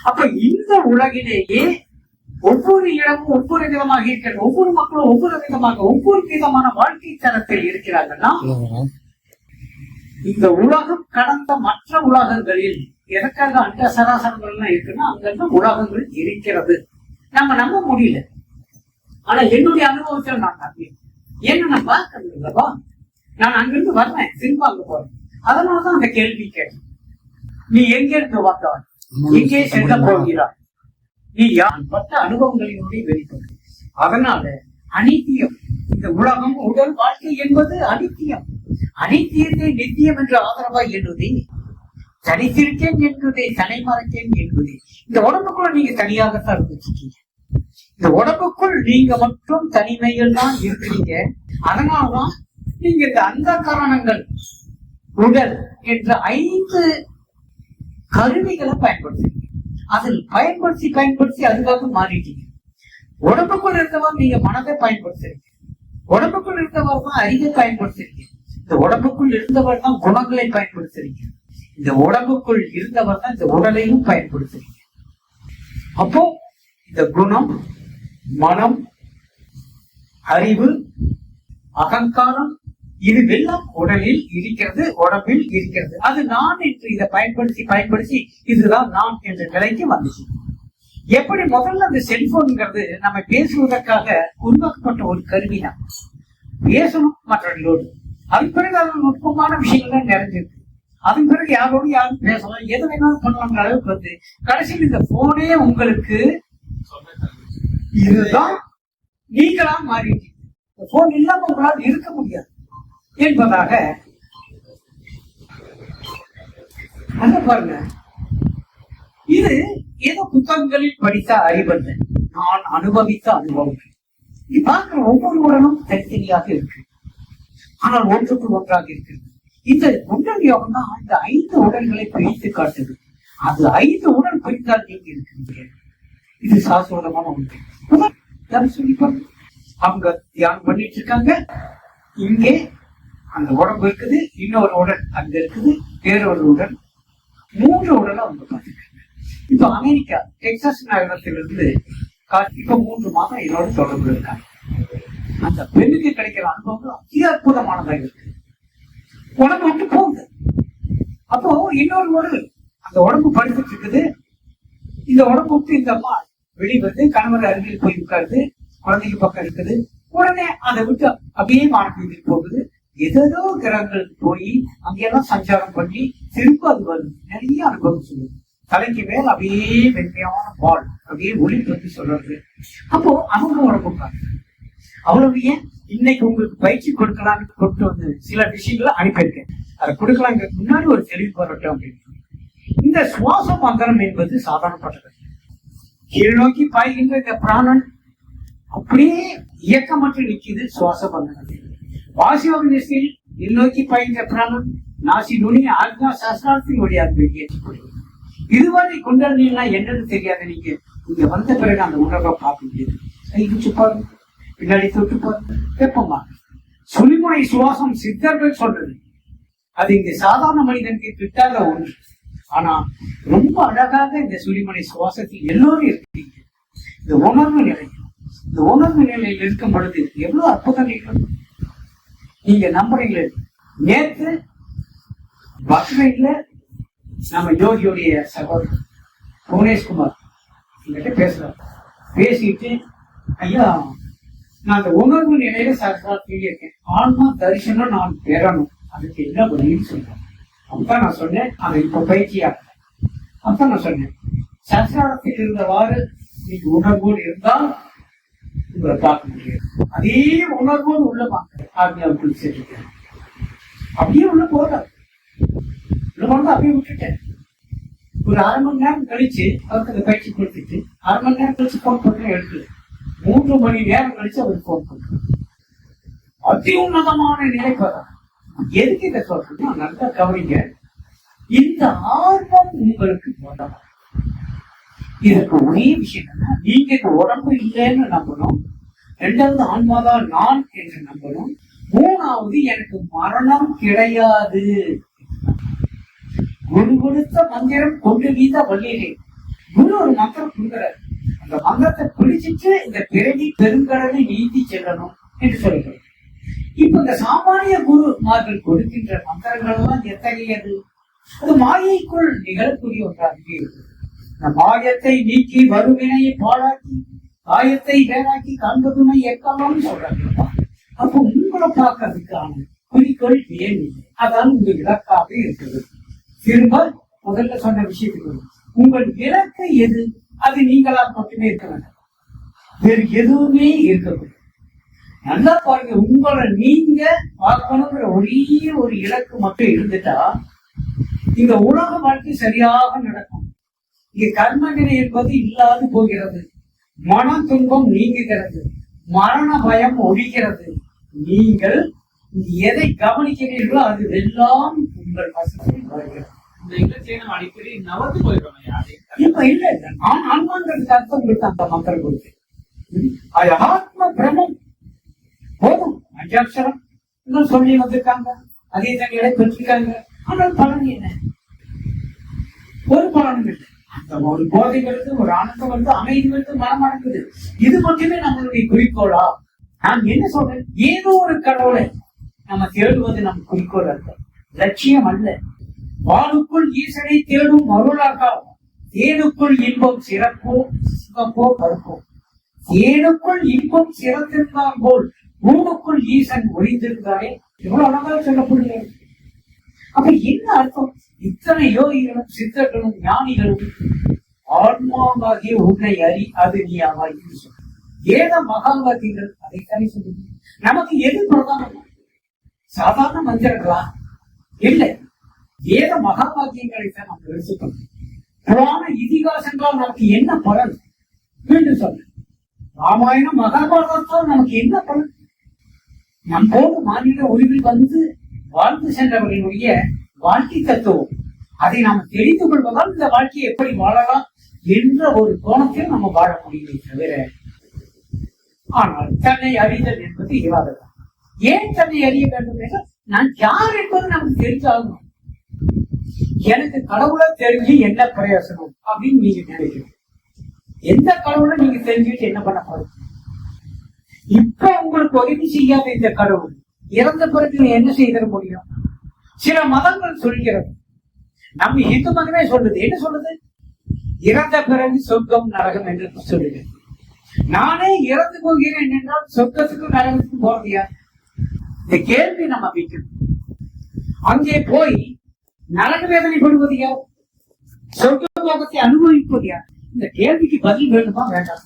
அப்ப இந்த உலகிலேயே ஒவ்வொரு இடமும் ஒவ்வொரு விதமாக இருக்கிறது. ஒவ்வொரு மக்களும் ஒவ்வொரு விதமாக ஒவ்வொரு விதமான வாழ்க்கை தரத்தில் இருக்கிறாங்கன்னா, இந்த உலகம் கடந்த மற்ற உலகங்களில் எதற்காக அண்ட சராசரங்கள் எல்லாம் இருக்குன்னா அங்க உலகங்கள் இருக்கிறது. நம்ம நம்ப முடியல. ஆனா என்னுடைய அனுபவத்தில் நான் நம்பேன். ஏன்னா நான் பார்க்கறது இல்லவா, நான் அங்கிருந்து வர்றேன், திரும்ப அங்க போறேன். அதனாலதான் அந்த கேள்வி கேட்டேன். நீ எங்க இருந்து வந்தவன், எங்கே செல்ல போகிறாய், நீ யார் பட்ட அனுபவங்களினுடைய வெளிப்பாடு. அதனால அனித்தியம், இந்த உலகம் உடல் வாழ்க்கை என்பது அனித்தியம். அனித்தியத்தை நித்தியம் என்று ஆதரவாய் எண்ணுதே, தனித்திருக்கேன் என்பதே, தனி மறைக்கேன் என்பதே. இந்த உடம்புக்குள்ள நீங்க தனியாகத்தான் இருந்துருக்கீங்க. இந்த உடம்புக்குள் நீங்க மட்டும் தனிமையில் தான் இருக்கிறீங்க. அதனாலதான் நீங்க இந்த அந்த காரணங்கள் உடல் என்ற 5 கருவிகளை பயன்படுத்துறீங்க. அதில் பயன்படுத்தி அதுக்காக மாறிட்டீங்க. உடம்புக்குள் இருந்தவர் நீங்க மனதை பயன்படுத்துறீங்க. உடம்புக்குள் இருந்தவர் தான் அறிவை பயன்படுத்துறீங்க. இந்த உடம்புக்குள் இருந்தவர் தான் குணங்களை பயன்படுத்துறீங்க. இந்த உடம்புக்குள் இருந்தவர் தான் இந்த உடலையும் பயன்படுத்துறீங்க. அப்போ இந்த குணம், மனம், அறிவு, அகங்காரம் இதுவெல்லாம் உடலில் இருக்கிறது, உடம்பில் இருக்கிறது. அது நான் என்று இதை பயன்படுத்தி இதுதான் நான் என்ற நிலைக்கு வந்துச்சு. எப்படி முதல்ல அந்த செல்போன்ங்கிறது நம்ம பேசுவதற்காக உருவாக்கப்பட்ட ஒரு கருவி தான். பேசணும் மற்றவர்களோடு. அதுக்கு பிறகு அது நுட்பமான விஷயங்கள் நிறைஞ்சிருக்கு. அதன் பிறகு யாரோடு யாரும் பேசலாம், எது வேணாலும் பண்ணலாங்கிற அளவுக்கு வந்து கடைசியில் இந்த போனே உங்களுக்கு இதுதான் நீங்களா மாறிட்டீங்க. போன் இல்லாம உங்களால் இருக்க முடியாது என்பதாக பாருங்க. இது ஏதோ புத்தகங்களில் படித்த அறிவல்ல, நான் அனுபவித்த அனுபவம். இது பார்க்கிற ஒவ்வொரு உடனும் தனித்தனியாக இருக்கு, ஆனால் ஒன்றுக்கு ஒன்றாக இருக்கிறது. இந்த உடல் யோகம் தான் இந்த 5 உடல்களை பிரித்து காட்டுது. அது 5 உடல் பிரித்தால் நீங்க இருக்கிறீங்க. இது சாஸ்வதமான ஒன்று. சொல்லி அவங்க தியானம் பண்ணிட்டு இருக்காங்க. இங்கே அந்த உடம்பு இருக்குது, இன்னொரு உடல் அங்க இருக்குது, வேறொரு உடல், 3 உடலை அவங்க பார்த்துருக்காங்க. இப்ப அமெரிக்கா டெக்சாஸ் நகரத்திலிருந்து இப்ப 3 மாதம் என்னோட தொடர்பு இருக்காங்க. அந்த பெண்ணுக்கு கிடைக்கிற அனுபவம் அதி அற்புதமானதாக இருக்கு. உடம்பு விட்டு போகுது. அப்போ இன்னொரு உடல் அந்த உடம்பு படுத்துட்டு இருக்குது. இந்த உடம்பு விட்டு இந்த அம்மா வெளிவந்து கணவர் அருகில் போய் உட்காருது, குழந்தைக்கு பக்கம் இருக்குது. உடனே அதை விட்டு அப்படியே மானப்பீதிக்கு போகுது. ஏதோ கிரகங்கள் போய் அங்கெல்லாம் சஞ்சாரம் பண்ணி திரும்ப அது வருது. நிறைய அனுபவம் சொல்லுது. தலைக்கு மேல் அப்படியே வெண்மையான பால் அப்படியே ஒளி பற்றி சொல்றது. அப்போ அவங்க உடம்பு பாருங்க. அவ்வளவு ஏன் இன்னைக்கு உங்களுக்கு பயிற்சி கொடுக்கலான்னு கொண்டு வந்து சில விஷயங்களை அனுப்பியிருக்கேன். அதை கொடுக்கலாங்க முன்னாடி ஒரு தெளிவு வரட்டும் அப்படின்னு. இந்த சுவாச மந்திரம் என்பது சாதாரணப்பட்டது. கீழ் நோக்கி பாய்கின்ற இந்த பிராணன் அப்படியே இயக்கமற்று நிற்கிது. சுவாச மந்திரம் வாசியோக நிலையில் நோக்கி பாய்கின்ற பிராணன் நாசி நுனி ஆக்னா சாஸ்திரத்தின் வழியாக வெளியேற்றப்படுகிறது. இதுவரை குண்டலினா என்னன்னு தெரியாத நீங்க இங்க வந்த பிறகு அந்த உணர்வை பார்க்க முடியாது. கைச்சு பாருங்க, பின்னாடி தொட்டு பாருங்க, வெப்பமா. சுழிமுனை சுவாசம் சித்தர்கள் சொல்றது. அது இங்க சாதாரண மனிதனுக்கு கிட்டாத ஒன்று. ஆனா ரொம்ப அழகாக இந்த சுழிமுனை சுவாசத்தில் எல்லோரும் இருக்கீங்க. இந்த உணர்வு நிலை, இந்த உணர்வு நிலையில் இருக்கும் பொழுது எவ்வளவு அற்புதங்கள் நீங்க நம்புறீங்களே. நேற்று பக்ரைட்ல நம்ம யோகியோடைய சகோதரர் புவனேஷ்குமார் என்கிட்ட பேசுறாரு. பேசிட்டு ஐயா நான் அந்த உணர்வு நிலையில சாஸ்திரத்தில் இருக்கேன், ஆன்மா தரிசனம் நான் பெறணும், அதுக்கு என்ன வழின்னு சொல்றேன். அப்பதான் நான் சொன்னேன், அதை இப்ப பயிற்சியாக அப்பதான் நான் சொன்னேன், சாஸ்திரத்தில் இருந்தவாறு நீங்க உணர்வோடு இருந்தால் உங்களை பார்க்க முடியாது. அதே உணர்வோடு உள்ள ஆக்ஞாவுக்குள் சேர்த்துட்டேன். அப்படியே உள்ள போறாரு. அப்படியே விட்டுட்டேன். ஒரு 1/2 மணி நேரம் கழிச்சு அவருக்கு அந்த பயிற்சி கொடுத்துட்டு 1/2 மணி நேரம் கழிச்சு போன் பண்றேன், எடுக்கல. 3 மணி நேரம் கழிச்சு அவருக்கு போன் பண்றேன். அதி உன்னதமான நிலை பெற. எதுக்கு இதை சொல்றேன்னா நல்லா கவனிங்க. இந்த ஆர்வம் உங்களுக்கு முதல். இதுக்கு ஒரே விஷயம் என்னன்னா, நீங்க இந்த உடம்பு இல்லைன்னு நம்பணும். 2வது ஆன்மாதான் நான் என்று நம்பணும். 3வது எனக்கு மரணம் கிடையாது. குரு கொடுத்த மந்திரம் கொண்டு வீத வல்லிலே. குரு ஒரு மந்திரம் கொடுக்கிறார். அந்த மந்திரத்தை பிடிச்சிட்டு இந்த பிறவி பெருங்கடலை நீந்தி செல்லணும் என்று சொல்லுகிறது. இப்ப இந்த சாமானிய குருமார்கள் கொடுக்கின்ற மந்திரங்கள் எல்லாம் எத்தகையது? அது மாயைக்குள் நிகழக்கூடிய ஒன்றாகவே இருக்கு. இந்த மாயத்தை நீக்கி வறுவினையை பாழாக்கி காயத்தை வேறாக்கி காண்பதுமை எக்காலம் சொல்றாங்க. அப்போ உங்களை பார்க்கறதுக்கான குறிக்கோள் ஏன் இல்லை? அதான் உங்க இலக்காக இருக்குது. திரும்ப முதல்ல சொன்ன விஷயத்துக்கு உங்கள் இலக்கு எது? அது நீங்களா மட்டுமே இருக்க வேண்டாம், வேறு எதுவுமே இருக்கக்கூடாது. நல்லா பாருங்க, உங்களை நீங்க பார்க்கணுங்கிற ஒரே ஒரு இலக்கு மட்டும் இருந்துட்டா இந்த உலக வாழ்க்கை சரியாக நடக்கும். இங்க கர்ம நிலை என்பது இல்லாது போகிறது, மன துன்பம் நீங்குகிறது, மரண பயம் ஒழிகிறது. நீங்கள் எதை கவனிக்கிறீர்களோ அது எல்லாம் உங்கள் வசத்தில் வருகிறது. அடிக்கடி நவர்ந்து போயிடுவாங்க. இப்ப இல்ல நான் ஆன்மாங்கிறதுக்கு அர்த்தம் உங்களுக்கு அந்த மக்கள் கொடுத்து அது ஆத்ம பிரமம் போதும். அஞ்சாட்சரம் இன்னும் சொல்லி வந்திருக்காங்க, அதே தண்ணிகளை பெற்றிருக்காங்க. ஆனால் பலன் என்ன? ஒரு பலனும் இல்லை. அந்த ஒரு போதை வருது, ஒரு ஆனந்தம் வருது, அமைதி வருது, மனம் அடங்குது. இது மட்டுமே நம்மளுடைய குறிக்கோளா? நான் என்ன சொல்றேன், ஏதோ ஒரு கடவுளை நம்ம தேடுவது நம் குறிக்கோள் அல்ல, லட்சியம் அல்ல. வானுக்குள் ஈசனை தேடும் அருளாக தேனுக்குள் இன்பம் சிறப்போ சிவப்போ கருப்போ. தேனுக்குள் இன்பம் சிறந்திருந்தால் போல் ஊனுக்குள் ஈசன் ஒளிந்திருந்தாலே எவ்வளவு அழகா சொல்லப்படுகிறது. அப்ப என்ன அர்த்தம்? இத்தனை யோகிகளும் சித்தர்களும் ஞானிகளும் ஆன்மாவாகிய உன்னை அறி அது நீ ஆவாய் என்று சொல்ற ஏத மகாவாதிகள் அதைத்தானே சொல்லுங்க. நமக்கு எது பிரதானம்? சாதாரண மந்திரங்களா? இல்லை, வேத மகாபாக்கியங்களை தான் நம்ம எடுத்துக்கணும். புராண இதிகாசங்களால் நமக்கு என்ன பலன் என்று சொல்ல, ராமாயணம் மகாபாரதத்தால் நமக்கு என்ன பலன்? நம் போது மாநில உரிவில் வந்து வாழ்ந்து சென்றவர்களுடைய வாழ்க்கை தத்துவம் அதை நாம் தெரிந்து கொள்வதால் இந்த வாழ்க்கையை எப்படி வாழலாம் என்ற ஒரு கோணத்தில் நம்ம வாழ முடியுமே தவிர, ஆனால் தன்னை அறிதல் என்பது இல்லாததான். ஏன் தன்னை அறிய வேண்டும் என்றால் நான் யார் என்பது நமக்கு தெரிஞ்சாகணும். எனக்கு கடவுளை தெரிஞ்சு என்ன பிரயோசனம் அப்படின்னு நீங்க நினைக்கிறீங்க. எந்த கடவுளை நீங்க தெரிஞ்சுட்டு என்ன பண்ண போறீங்க? இப்ப உங்களுக்கு உதவி செய்யாத இந்த கடவுள் இறந்த பிறகு என்ன செய்திட முடியும்? சில மதங்கள் சொல்கிறது, நம்ம இந்து மதமே சொல்லுது. என்ன சொல்லுது? இறந்த பிறகு சொர்க்கம் நரகம் என்று சொல்லுது. நானே இறந்து போகிறேன் என்றால் சொர்க்கத்துக்கும் நரகத்துக்கும் போறதியா? இந்த கேள்வி நம்ம வைக்கணும். அங்கே போய் நரக வேதனைப்படுவது யார்? சொர்க்க போகத்தை அனுபவிப்பது யார்? இந்த கேள்விக்கு பதில் வேண்டுமா வேண்டாம்?